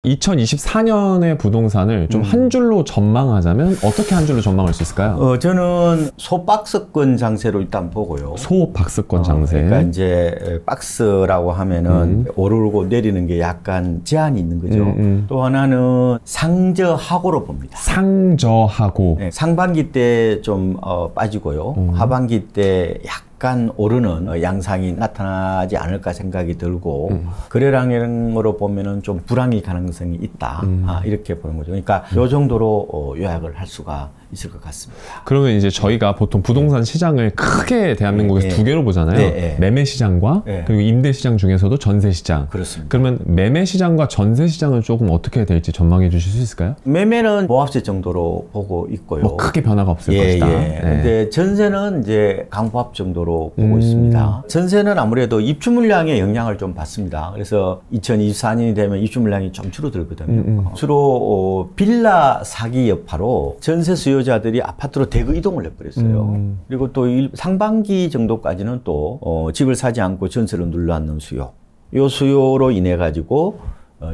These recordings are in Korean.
2024년의 부동산을 좀 한 줄로 전망하자면 어떻게 한 줄로 전망할 수 있을까요? 저는 소박스권 장세로 일단 보고요. 소박스권 장세. 그러니까 이제 박스라고 하면은 오르고 내리는 게 약간 제한이 있는 거죠. 또 하나는 상저하고로 봅니다. 상저하고. 네, 상반기 때 좀 빠지고요. 하반기 때 약간 오르는 양상이 나타나지 않을까 생각이 들고 거래량으로 보면은 좀 불황일 가능성이 있다. 이렇게 보는 거죠. 그러니까 요 정도로 요약을 할 수가 있을 것 같습니다. 그러면 이제 저희가 보통 부동산 시장을 크게 대한민국에서 두 개로 보잖아요. 매매 시장과 그리고 임대 시장 중에서도 전세 시장. 그렇습니다. 그러면 매매 시장과 전세 시장을 조금 어떻게 될지 전망해 주실 수 있을까요? 매매는 보합세 정도로 보고 있고요. 뭐 크게 변화가 없을 것이다. 근데 전세는 이제 강보합 정도로 보고 있습니다. 전세는 아무래도 입주 물량의 영향을 좀 받습니다. 그래서 2024년이 되면 입주 물량이 좀 줄어들거든요. 주로 빌라 사기 여파로 전세 수요자들이 아파트로 대거 이동을 해버렸어요. 그리고 또 상반기 정도까지는 또 집을 사지 않고 전세를 눌러앉는 수요. 이 수요로 인해 가지고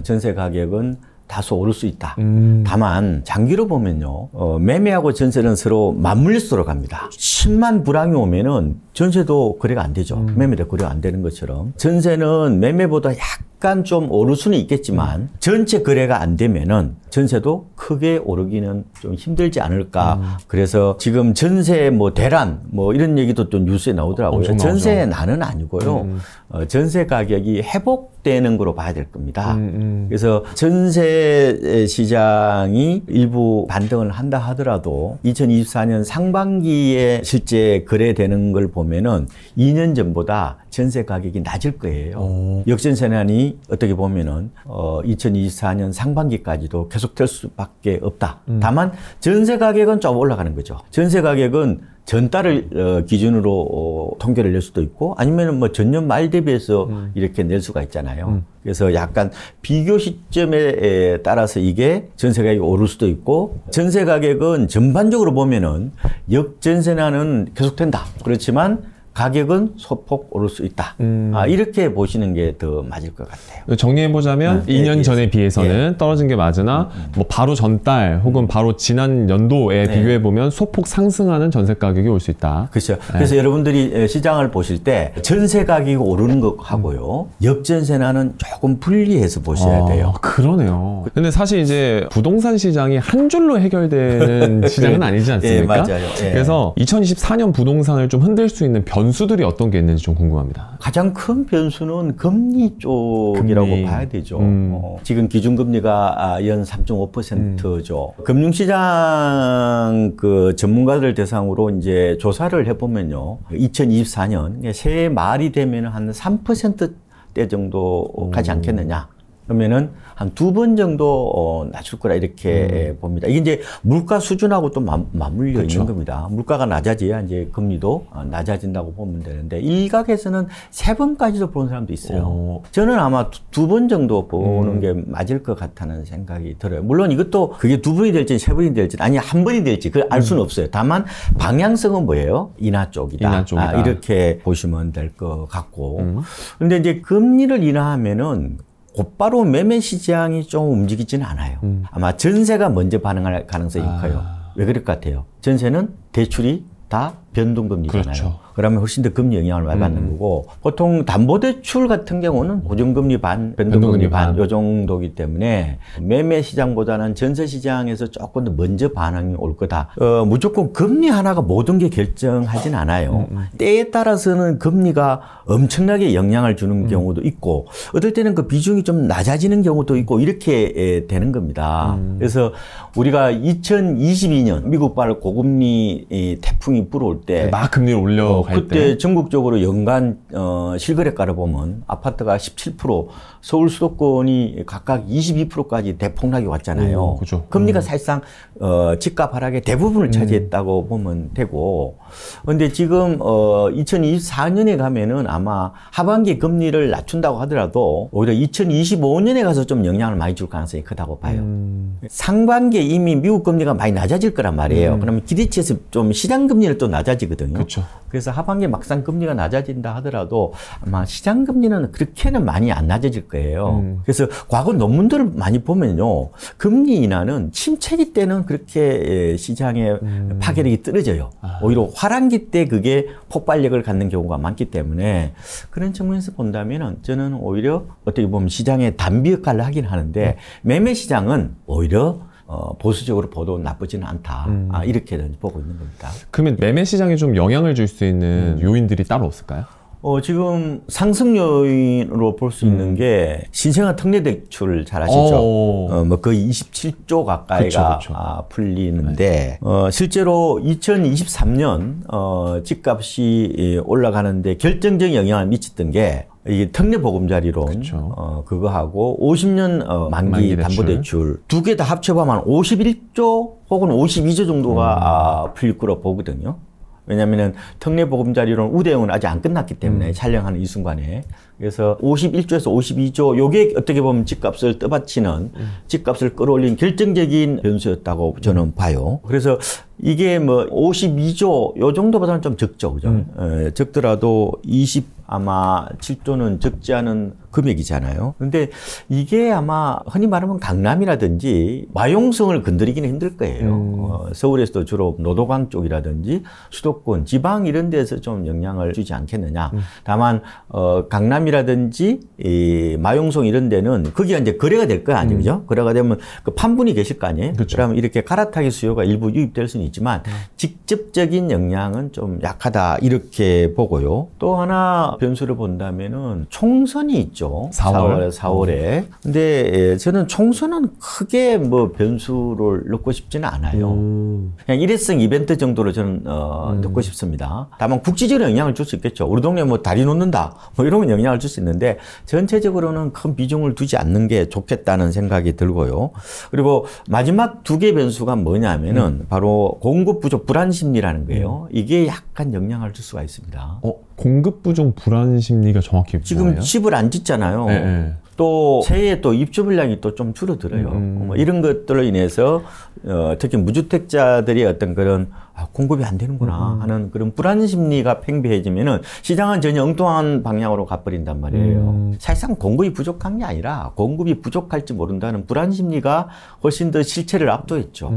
전세 가격은 다소 오를 수 있다. 다만 장기로 보면요. 매매하고 전세는 서로 맞물려서 갑니다. 심한 불황이 오면은 전세도 거래가 안 되죠. 매매도 거래가 안 되는 것처럼. 전세는 매매보다 약간 좀 오를 수는 있겠지만 전체 거래가 안 되면은 전세도 크게 오르기는 좀 힘들지 않을까. 그래서 지금 전세 뭐 대란 뭐 이런 얘기도 또 뉴스에 나오더라고요. 전세 난은 아니고요. 전세 가격이 회복되는 거로 봐야 될 겁니다. 그래서 전세 시장이 일부 반등을 한다 하더라도 2024년 상반기에 실제 거래되는 걸 보면은 2년 전보다 전세 가격이 낮을 거예요. 역전세난이 어떻게 보면은 2024년 상반기까지도 계속될 수밖에 없다. 다만 전세 가격은 좀 올라가는 거죠. 전세 가격은 전달을 기준으로 통계를 낼 수도 있고 아니면은 뭐 전년 말 대비해서 이렇게 낼 수가 있잖아요. 그래서 약간 비교 시점에 따라서 이게 전세 가격이 오를 수도 있고 전세 가격은 전반적으로 보면은 역전세난은 계속된다. 그렇지만 가격은 소폭 오를 수 있다. 이렇게 보시는 게 더 맞을 것 같아요. 정리해보자면 2년 전에 비해서는 떨어진 게 맞으나 뭐 바로 전달 혹은 바로 지난 연도에 비교해보면 소폭 상승하는 전세 가격이 올 수 있다. 그렇죠. 그래서 여러분들이 시장을 보실 때 전세 가격이 오르는 것하고요. 역전세난은 조금 분리해서 보셔야 돼요. 그러네요. 근데 사실 이제 부동산 시장이 한 줄로 해결되는 시장은 아니지 않습니까? 맞아요. 그래서 2024년 부동산을 좀 흔들 수 있는 변수들이 어떤 게 있는지 좀 궁금합니다. 가장 큰 변수는 금리 쪽이라고 봐야 되죠. 지금 기준금리가 연 3.5%죠. 금융시장 그 전문가들 대상으로 이제 조사를 해보면요. 2024년 새해 말이 되면 한 3%대 정도 가지 않겠느냐. 그러면은 한 2번 정도 낮출 거라 이렇게 봅니다. 이게 이제 물가 수준하고 또 맞물려 있는 겁니다. 물가가 낮아져야 이제 금리도 낮아진다고 보면 되는데 일각에서는 3번까지도 보는 사람도 있어요. 저는 아마 2번 정도 보는 게 맞을 것 같다는 생각이 들어요. 물론 이것도 그게 2번이 될지 3번이 될지 아니 1번이 될지 그걸 알 수는 없어요. 다만 방향성은 뭐예요? 인하 쪽이다. 이렇게 보시면 될 것 같고. 근데 이제 금리를 인하하면은 곧바로 매매 시장이 좀 움직이지는 않아요. 아마 전세가 먼저 반응할 가능성이 커요. 왜 그럴 것 같아요? 전세는 대출이 다 변동금리잖아요. 그렇죠. 그러면 훨씬 더 금리 영향을 많이 받는 거고 보통 담보대출 같은 경우는 고정금리 반, 변동금리 반 요 정도이기 때문에 매매 시장보다는 전세 시장에서 조금 더 먼저 반응이 올 거다. 무조건 금리 하나가 모든 게 결정하진 않아요. 때에 따라서는 금리가 엄청나게 영향을 주는 경우도 있고 어떨 때는 그 비중이 좀 낮아지는 경우도 있고 이렇게 되는 겁니다. 그래서 우리가 2022년 미국발 고금리 태풍이 불어올 때 막 금리를 올려갈 그때 때 전국적으로 연간 실거래가를 보면 아파트가 17%, 서울 수도권이 각각 22%까지 대폭락이 왔잖아요. 그렇죠. 금리가 사실상 집값 하락의 대부분을 차지했다고 보면 되고 그런데 지금 2024년에 가면은 아마 하반기 금리를 낮춘다고 하더라도 오히려 2025년에 가서 좀 영향을 많이 줄 가능성이 크다고 봐요. 상반기에 이미 미국 금리가 많이 낮아질 거란 말이에요. 그러면 기대치에서 좀 시장 금리는 또 낮아지거든요. 그쵸. 그래서 하반기에 막상 금리가 낮아진다 하더라도 아마 시장 금리는 그렇게는 많이 안 낮아질 거예요. 그래서 과거 논문들을 많이 보면요. 금리 인하는 침체기 때는 그렇게 시장의 파괴력이 떨어져요. 오히려 화랑기 때 그게 폭발력을 갖는 경우가 많기 때문에 그런 측면에서 본다면 저는 오히려 어떻게 보면 시장의 단비 역할을 하긴 하는데 매매 시장은 오히려 보수적으로 보도 나쁘지는 않다. 이렇게 보고 있는 겁니다. 그러면 매매 시장에 좀 영향을 줄 수 있는 요인들이 따로 없을까요? 지금 상승 요인으로 볼 수 있는 게 신생아 특례 대출 잘 아시죠? 뭐 거의 27조 가까이가 그쵸. 풀리는데 실제로 2023년 집값이 올라가는데 결정적인 영향을 미쳤던 게 이게 특례 보금자리론 그거하고 50년 만기 담보대출 두 개 다 합쳐보면 51조 혹은 52조 정도가 풀릴 거로 보거든요. 왜냐면은 특례 보금자리론 우대형은 아직 안 끝났기 때문에 촬영하는 이 순간에. 그래서 51조에서 52조 요게 어떻게 보면 집값을 떠받치는 집값을 끌어올린 결정적인 변수였다고 저는 봐요. 그래서 이게 뭐 52조 요 정도보다는 좀 적죠. 그죠? 적더라도 아마 7조는 적지 않은 금액이잖아요. 근데 이게 아마 흔히 말하면 강남이라든지 마용성을 건드리기는 힘들 거예요. 서울에서도 주로 노도강 쪽이라든지 수도권, 지방 이런 데서 좀 영향을 주지 않겠느냐. 다만 강남이라든지 이 마용성 이런 데는 거기가 이제 거래가 될 거 아니에요. 그죠? 거래가 되면 그 판분이 계실 거 아니에요. 그러면 이렇게 갈아타기 수요가 일부 유입될 수는 있지만 직접적인 영향은 좀 약하다 이렇게 보고요. 또 하나 변수를 본다면은 총선이 있죠. 4월에. 근데 저는 총선은 크게 뭐 변수를 넣고 싶지는 않아요. 그냥 일회성 이벤트 정도로 저는 넣고 싶습니다. 다만 국지적으로 영향을 줄 수 있겠죠. 우리 동네 뭐 다리 놓는다 뭐 이런 건 영향을 줄 수 있는데 전체적으로는 큰 비중을 두지 않는 게 좋겠다는 생각이 들고요. 그리고 마지막 두 개 변수가 뭐냐면은 바로 공급 부족 불안 심리라는 거예요. 이게 약간 영향을 줄 수가 있습니다. 공급 부족 불안 심리가 정확히 지금 뭐예요? 집을 안 짓잖아요. 네. 또 새해 또 입주 물량이 또 좀 줄어들어요. 뭐 이런 것들로 인해서 특히 무주택자들이 어떤 그런 공급이 안 되는구나 하는 그런 불안 심리가 팽배해지면은 시장은 전혀 엉뚱한 방향으로 가버린단 말이에요. 사실상 공급이 부족한 게 아니라 공급이 부족할지 모른다는 불안 심리가 훨씬 더 실체를 압도했죠.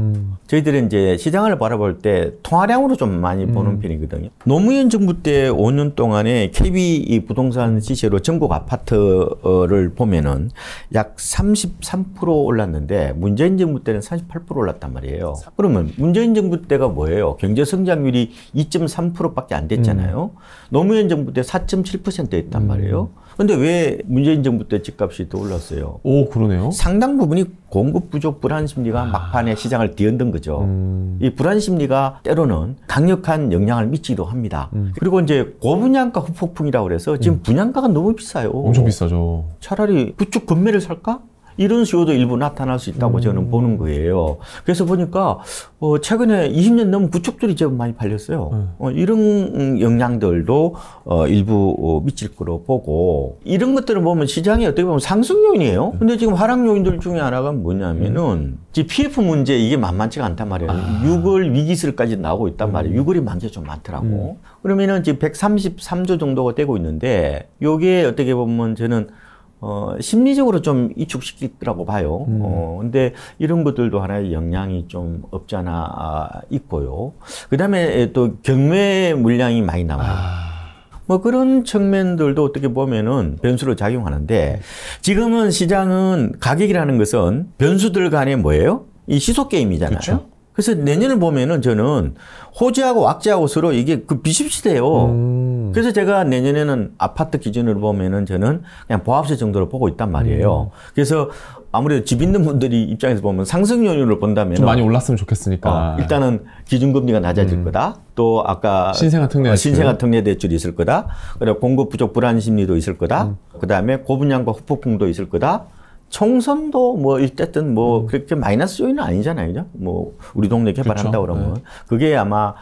저희들은 이제 시장을 바라볼 때 통화량으로 좀 많이 보는 편이거든요. 노무현 정부 때 5년 동안에 KB 부동산 시세로 전국 아파트를 보면은 약 33% 올랐는데 문재인 정부 때는 38% 올랐단 말이에요. 그러면 문재인 정부 때가 뭐예요? 경제 성장률이 2.3%밖에 안 됐잖아요. 노무현 정부 때 4.7%였단 말이에요. 근데 왜 문재인 정부 때 집값이 더 올랐어요? 그러네요. 상당 부분이 공급 부족 불안 심리가 막판에 시장을 뒤흔든 거죠. 이 불안 심리가 때로는 강력한 영향을 미치기도 합니다. 그리고 이제 고분양가 후폭풍이라고 그래서 지금 분양가가 너무 비싸요. 엄청 비싸죠. 차라리 구축 건매를 살까? 이런 수요도 일부 나타날 수 있다고 저는 보는 거예요. 그래서 보니까 최근에 20년 넘은 구축들이 제법 많이 팔렸어요. 이런 영향들도 일부 미칠 거로 보고 이런 것들을 보면 시장이 어떻게 보면 상승 요인이에요. 근데 지금 하락 요인들 중에 하나가 뭐냐면은 PF 문제 이게 만만치가 않단 말이에요. 6월 위기설까지 나오고 있단 말이에요. 6월이 만개 좀 많더라고. 그러면은 지금 133조 정도가 되고 있는데 요게 어떻게 보면 저는 심리적으로 좀 위축시키더라고 봐요. 근데 이런 것들도 하나의 영향이 좀 없지 않아 있고요. 그 다음에 또 경매 물량이 많이 나와요. 뭐 그런 측면들도 어떻게 보면은 변수로 작용하는데 지금은 시장은 가격이라는 것은 변수들 간에 뭐예요? 이 시속 게임이잖아요. 그쵸? 그래서 내년을 보면은 저는 호재하고 악재하고 서로 이게 그 비슷비슷해요. 그래서 제가 내년에는 아파트 기준으로 보면은 저는 그냥 보합세 정도로 보고 있단 말이에요. 그래서 아무래도 집 있는 분들이 입장에서 보면 상승 요인으로 본다면 좀 많이 올랐으면 좋겠으니까 일단은 기준금리가 낮아질 거다. 또 아까 신생아 특례 대출이 있을 거다. 그리고 공급 부족 불안 심리도 있을 거다. 그다음에 고분양과 후폭풍도 있을 거다. 총선도 뭐 어쨌든 뭐 그렇게 마이너스 요인은 아니잖아요. 그죠? 뭐 우리 동네 개발한다 그러면 그게 아마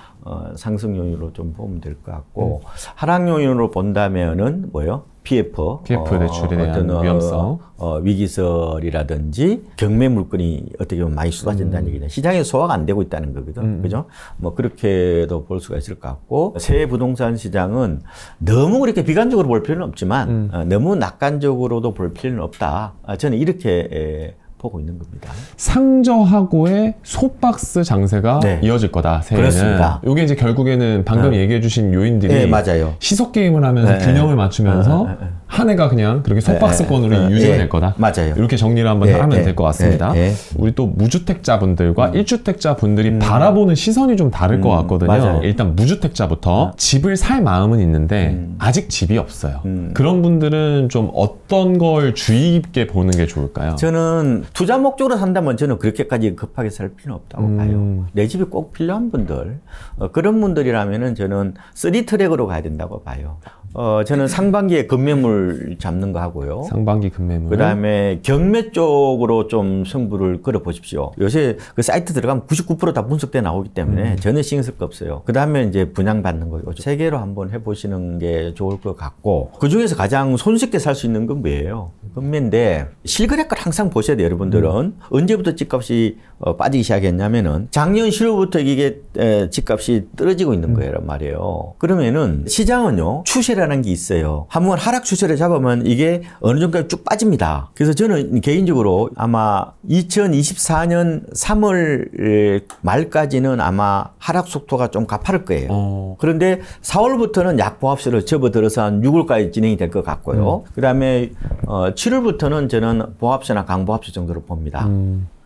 상승 요인으로 좀 보면 될 것 같고 하락 요인으로 본다면은 뭐요? PF 대출에 대한 위험성, 위기설이라든지 경매 물건이 어떻게 보면 많이 쏟아진다는 얘기는 시장에 소화가 안 되고 있다는 거거든, 그죠? 뭐 그렇게도 볼 수가 있을 것 같고 새 부동산 시장은 너무 그렇게 비관적으로 볼 필요는 없지만 너무 낙관적으로도 볼 필요는 없다. 저는 이렇게 보고 있는 겁니다. 상저하고의 소박스 장세가 네. 이어질 거다. 새해는. 그렇습니다. 이게 이제 결국에는 방금 얘기해주신 요인들이 네, 맞아요. 시속 게임을 하면서 균형을 맞추면서 한 해가 그냥 그렇게 소박스권으로 유지가 될 거다. 맞아요. 이렇게 정리를 한번 하면 될 것 같습니다. 우리 또 무주택자분들과 1주택자분들이 바라보는 시선이 좀 다를 것 같거든요. 맞아요. 일단 무주택자부터 집을 살 마음은 있는데 아직 집이 없어요. 그런 분들은 좀 어떤 걸 주의 깊게 보는 게 좋을까요? 저는 투자 목적으로 산다면 저는 그렇게까지 급하게 살 필요는 없다고 봐요. 내 집이 꼭 필요한 분들, 그런 분들이라면은 저는 3트랙으로 가야 된다고 봐요. 저는 상반기에 급매물 잡는 거 하고요. 상반기 급매물. 그 다음에 경매 쪽으로 좀 승부를 걸어 보십시오. 요새 그 사이트 들어가면 99% 다 분석돼 나오기 때문에 전혀 신경 쓸 거 없어요. 그 다음에 이제 분양받는 거죠. 세 개로 한번 해보시는 게 좋을 것 같고, 그 중에서 가장 손쉽게 살 수 있는 건 뭐예요? 급매인데 실거래가를 항상 보셔야 돼요. 여러분들은 언제부터 집값이 빠지기 시작했냐면은 작년 10월부터 이게 집값이 떨어지고 있는 거란 말이에요. 그러면은 시장은요 추세라는 게 있어요. 한번 하락 추세를 잡으면 이게 어느 정도까지 쭉 빠집니다. 그래서 저는 개인적으로 아마 2024년 3월 말까지는 아마 하락 속도가 좀 가파를 거예요. 그런데 4월부터는 약보합세를 접어들어서 한 6월까지 진행이 될 것 같고요. 그 다음에 7월부터는 저는 보합세나 강보합세 정도로 봅니다.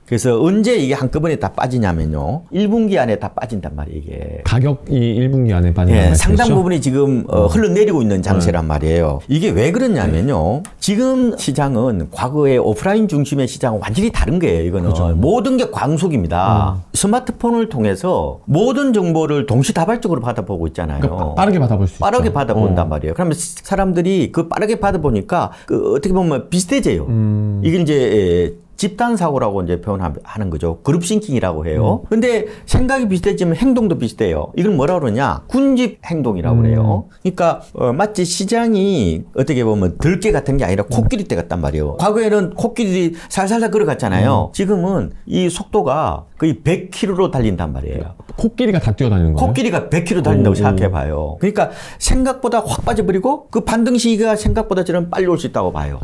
그래서 언제 이게 한꺼번에 다 빠지냐면요. 1분기 안에 다 빠진단 말이에요, 이게. 가격이 1분기 안에 빠진다는 말씀이시죠? 상당 부분이 지금 흘러내리고 있는 장세란 말이에요. 이게 왜 그러냐면요. 지금 시장은 과거의 오프라인 중심의 시장은 완전히 다른 거예요, 이거는. 그렇죠. 모든 게 광속입니다. 스마트폰을 통해서 모든 정보를 동시다발적으로 받아보고 있잖아요. 그러니까 빠르게 받아볼 수 있죠. 빠르게 받아본단 말이에요. 그러면 사람들이 그 빠르게 받아보니까 그 어떻게 보면 비슷해져요. 이게 이제 집단 사고라고 이제 표현하는 거죠. 그룹 싱킹이라고 해요. 근데 생각이 비슷해지면 행동도 비슷해요. 이걸 뭐라 그러냐? 군집 행동이라고 그래요. 그러니까 마치 시장이 어떻게 보면 들개 같은 게 아니라 코끼리 떼 같단 말이에요. 과거에는 코끼리 살살살 걸어갔잖아요. 지금은 이 속도가 거의 100km로 달린단 말이에요. 코끼리가 다 뛰어다니는 거예요? 코끼리가 100km 달린다고 생각해봐요. 그러니까 생각보다 확 빠져버리고 그 반등 시기가 생각보다 저는 빨리 올 수 있다고 봐요.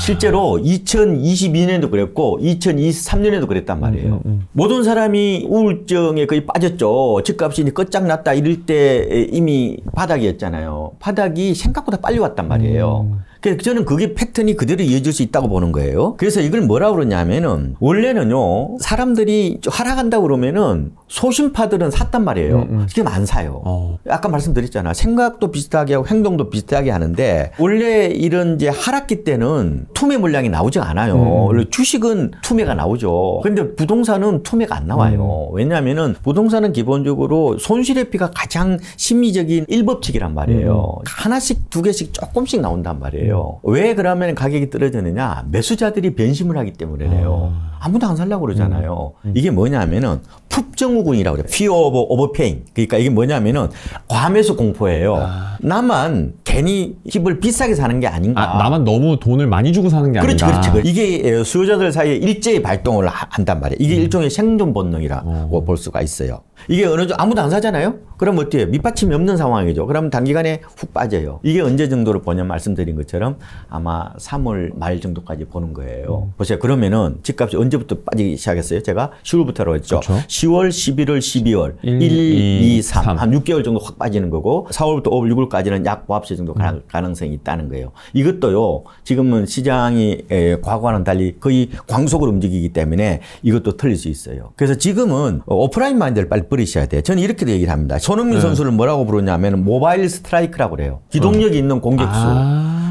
실제로 2022년도 그랬고 2023년에도 그랬단 말이에요. 모든 사람이 우울증에 거의 빠졌죠. 집값이 끝장났다 이럴 때 이미 바닥이었잖아요. 바닥이 생각보다 빨리 왔단 말이에요. 그래서 저는 그게 패턴이 그대로 이어질 수 있다고 보는 거예요. 그래서 이걸 뭐라고 그러냐면은 원래는요 사람들이 하락한다고 그러면은 소심파들은 샀단 말이에요. 지금 안 사요. 아까 말씀드렸잖아. 생각도 비슷하게 하고 행동도 비슷하게 하는데 원래 이런 이제 하락기 때는 투매 물량이 나오지 않아요. 원래 주식은 투매가 나오죠. 근데 부동산은 투매가 안 나와요. 왜냐하면은 부동산은 기본적으로 손실회피가 가장 심리적인 일법칙이란 말이에요. 하나씩 두 개씩 조금씩 나온단 말이에요. 왜 그러면 가격이 떨어지느냐? 매수자들이 변심을 하기 때문에요. 아무도 안 살려고 그러잖아요. 이게 뭐냐면은 푹정우군이라고 그래요. Fear of overpaying. 그러니까 이게 뭐냐면은 과매수 공포예요. 나만 괜히 집을 비싸게 사는 게 아닌가. 나만 너무 돈을 많이 주고 사는 게 아닌가. 그렇지. 이게 수요자들 사이에 일제히 발동을 한단 말이에요. 이게 일종의 생존 본능이라고 볼 수가 있어요. 이게 어느 정도 아무도 안 사잖아요? 그럼 어때요? 밑받침이 없는 상황이죠. 그럼 단기간에 훅 빠져요. 이게 언제 정도로 보냐 말씀드린 것처럼 아마 3월 말 정도까지 보는 거예요. 보세요. 그러면은 집값이 언제부터 빠지기 시작했어요? 제가 10월부터라고 했죠. 그렇죠. 10월, 11월, 12월 1, 2, 3 한 6개월 정도 확 빠지는 거고 4월부터 5월, 6월까지는 약 보합세 정도 가능성이 있다는 거예요. 이것도요. 지금은 시장이 과거와는 달리 거의 광속으로 움직이기 때문에 이것도 틀릴 수 있어요. 그래서 지금은 오프라인 마인드를 빨리 버리셔야 돼요. 저는 이렇게 얘기를 합니다. 손흥민 선수를 뭐라고 부르냐면 모바일 스트라이크라고 그래요. 기동력이 있는 공격수.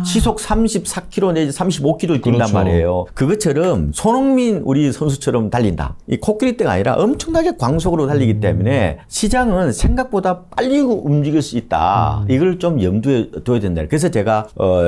시속 34km 내지 35km 뛴단 그렇죠. 말이에요. 그것처럼 손흥민 우리 선수처럼 달린다. 이 코끼리떼가 아니라 엄청나게 광속으로 달리기 때문에 시장은 생각보다 빨리 움직일 수 있다. 이걸 좀 염두에 둬야 된다. 그래서 제가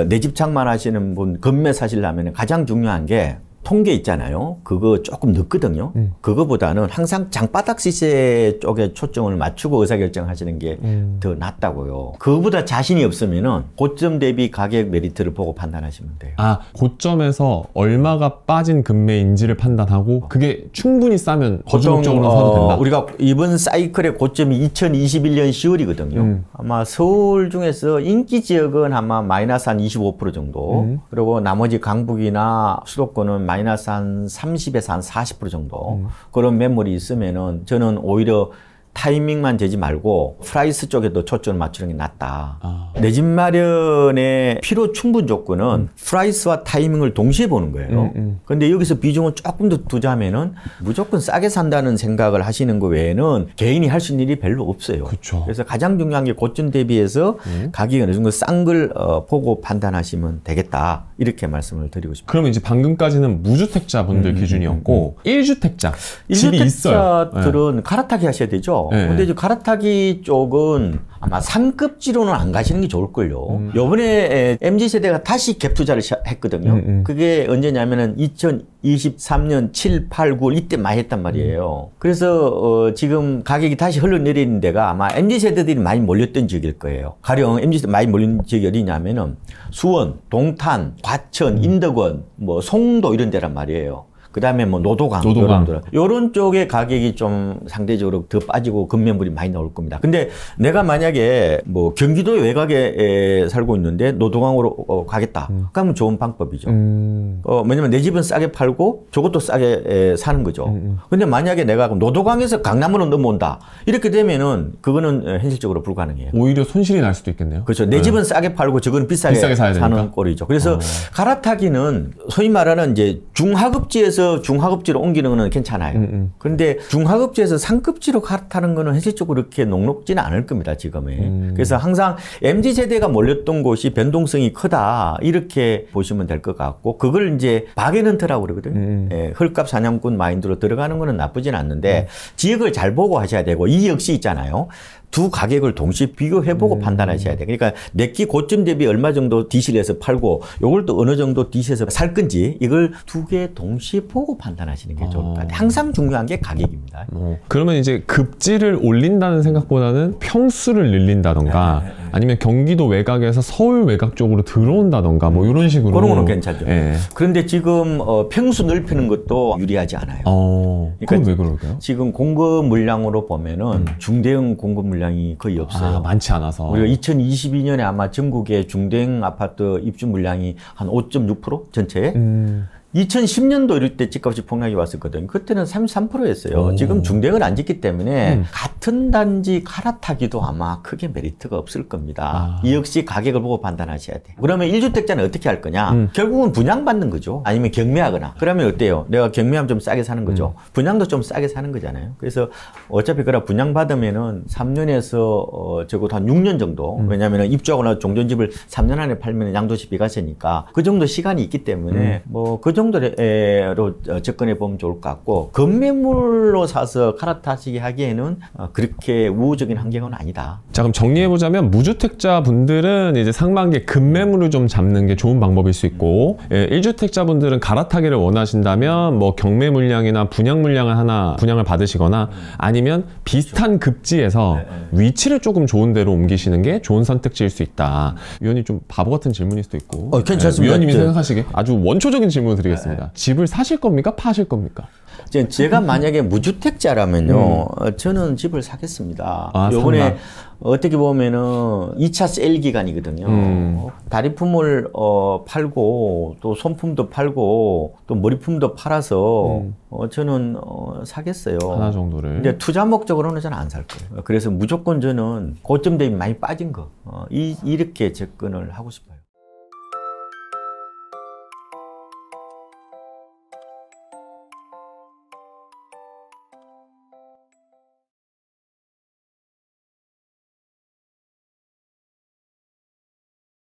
내 집 장만하시는 분, 건매 사시려면 가장 중요한 게 통계 있잖아요. 그거 조금 늦거든요. 그거보다는 항상 장바닥 시세 쪽에 초점을 맞추고 의사결정하시는 게 더 낫다고요. 그거보다 자신이 없으면은 고점 대비 가격 메리트를 보고 판단하시면 돼요. 아, 고점에서 얼마가 빠진 금매인지를 판단하고 그게 충분히 싸면 거주목적으로 사도 된다. 우리가 이번 사이클의 고점이 2021년 10월이거든요. 아마 서울 중에서 인기 지역은 아마 마이너스 한 25% 정도. 그리고 나머지 강북이나 수도권은 마이너스 한 30에서 한 40% 정도. 그런 매물이 있으면은 저는 오히려 타이밍만 재지 말고 프라이스 쪽에도 초점을 맞추는 게 낫다. 내 집 마련의 필요 충분 조건은 프라이스와 타이밍을 동시에 보는 거예요. 근데 여기서 비중을 조금 더 두자면은 무조건 싸게 산다는 생각을 하시는 거 외에는 개인이 할 수 있는 일이 별로 없어요. 그쵸. 그래서 가장 중요한 게 고점 대비해서 가격이 어느 정도 싼 걸 보고 판단하시면 되겠다. 이렇게 말씀을 드리고 싶습니다. 그러면 이제 방금까지는 무주택자 분들 기준이었고 1주택자 집이 있어요. 1주택자들은 갈아타기 하셔야 되죠. 네. 근데 이제 갈아타기 쪽은 아마 상급지로는 안 가시는 게 좋을걸요. 요번에 MZ세대가 다시 갭 투자를 했거든요. 그게 언제냐면은 2023년 7, 8, 9 이때 많이 했단 말이에요. 그래서 지금 가격이 다시 흘러내리는 데가 아마 MZ세대들이 많이 몰렸던 지역일 거예요. 가령 MZ세대 많이 몰린 지역이 어디냐면은 수원, 동탄, 과천, 인덕원, 뭐 송도 이런 데란 말이에요. 그 다음에 뭐 노도강. 요런 쪽의 가격이 좀 상대적으로 더 빠지고 급매물이 많이 나올 겁니다. 근데 내가 만약에 뭐 경기도 외곽에 살고 있는데 노도강으로 가겠다. 그러면 좋은 방법이죠. 왜냐면 내 집은 싸게 팔고 저것도 싸게 사는 거죠. 근데 만약에 내가 노도강에서 강남으로 넘어온다. 이렇게 되면은 그거는 현실적으로 불가능해요. 오히려 손실이 날 수도 있겠네요. 그렇죠. 내 집은 싸게 팔고 저거는 비싸게 사는 꼴이죠. 그래서 갈아타기는 소위 말하는 이제 중하급지에서 중하급지로 옮기는 거는 괜찮아요. 그런데 중하급지에서 상급지로 갈아타는 거는 현실적으로 그렇게 녹록지는 않을 겁니다, 지금은. 그래서 항상 MZ세대가 몰렸던 곳이 변동성이 크다, 이렇게 보시면 될 것 같고, 그걸 이제 바게넌트라고 그러거든요. 예, 헐값 사냥꾼 마인드로 들어가는 거는 나쁘진 않는데, 지역을 잘 보고 하셔야 되고, 이 역시 있잖아요. 두 가격을 동시에 비교해보고 판단하셔야 돼요. 그러니까 내끼 고점 대비 얼마 정도 디실에서 팔고 요걸 또 어느 정도 디실에서 살 건지 이걸 두 개 동시에 보고 판단하시는 게 좋을 것 같아요. 항상 중요한 게 가격입니다. 그러면 이제 급지를 올린다는 생각보다는 평수를 늘린다던가 아니면 경기도 외곽에서 서울 외곽 쪽으로 들어온다던가 뭐 이런 식으로. 그런 거는 괜찮죠. 그런데 지금 평수 넓히는 것도 유리하지 않아요. 그건 왜 그럴까요? 지금 공급 물량으로 보면은 중대형 공급 물량이 거의 없어요. 많지 않아서. 우리가 2022년에 아마 전국의 중대형 아파트 입주 물량이 한 5.6% 전체에 2010년도 이럴 때 집값이 폭락이 왔었거든요. 그때는 33%였어요. 지금 중대형을 안 짓기 때문에 같은 단지 갈아타기도 아마 크게 메리트가 없을 겁니다. 이 역시 가격을 보고 판단하셔야 돼요. 그러면 1주택자는 어떻게 할 거냐? 결국은 분양받는 거죠. 아니면 경매하거나. 그러면 어때요? 내가 경매하면 좀 싸게 사는 거죠. 분양도 좀 싸게 사는 거잖아요. 그래서 어차피 그라 분양받으면은 3년에서 적어도 한 6년 정도. 왜냐하면 입주하거나 종전집을 3년 안에 팔면 양도세 비과세니까 그 정도 시간이 있기 때문에 뭐 그 정도로 접근해 보면 좋을 것 같고, 급매물로 사서 갈아타시게 하기에는 그렇게 우호적인 환경은 아니다. 자, 그럼 정리해보자면 무주택자 분들은 이제 상반기에 급매물을 좀 잡는 게 좋은 방법일 수 있고, 1주택자 분들은 갈아타기를 원하신다면 뭐 경매 물량이나 분양 물량을 하나 분양을 받으시거나 아니면 비슷한 급지에서 위치를 조금 좋은 데로 옮기시는 게 좋은 선택지일 수 있다. 위원님 좀 바보 같은 질문일 수도 있고. 괜찮습니다. 위원님이 생각하시기에 아주 원초적인 질문을 드리겠습니다. 집을 사실 겁니까? 파실 겁니까? 제가 만약에 무주택자라면요, 저는 집을 사겠습니다. 요번에 어떻게 보면은 2차 세일 기간이거든요. 다리품을 팔고 또 손품도 팔고 또 머리품도 팔아서 저는 사겠어요. 하나 정도를. 근데 투자 목적으로는 저는 안 살 거예요. 그래서 무조건 저는 고점 대비 많이 빠진 거 이렇게 접근을 하고 싶어요.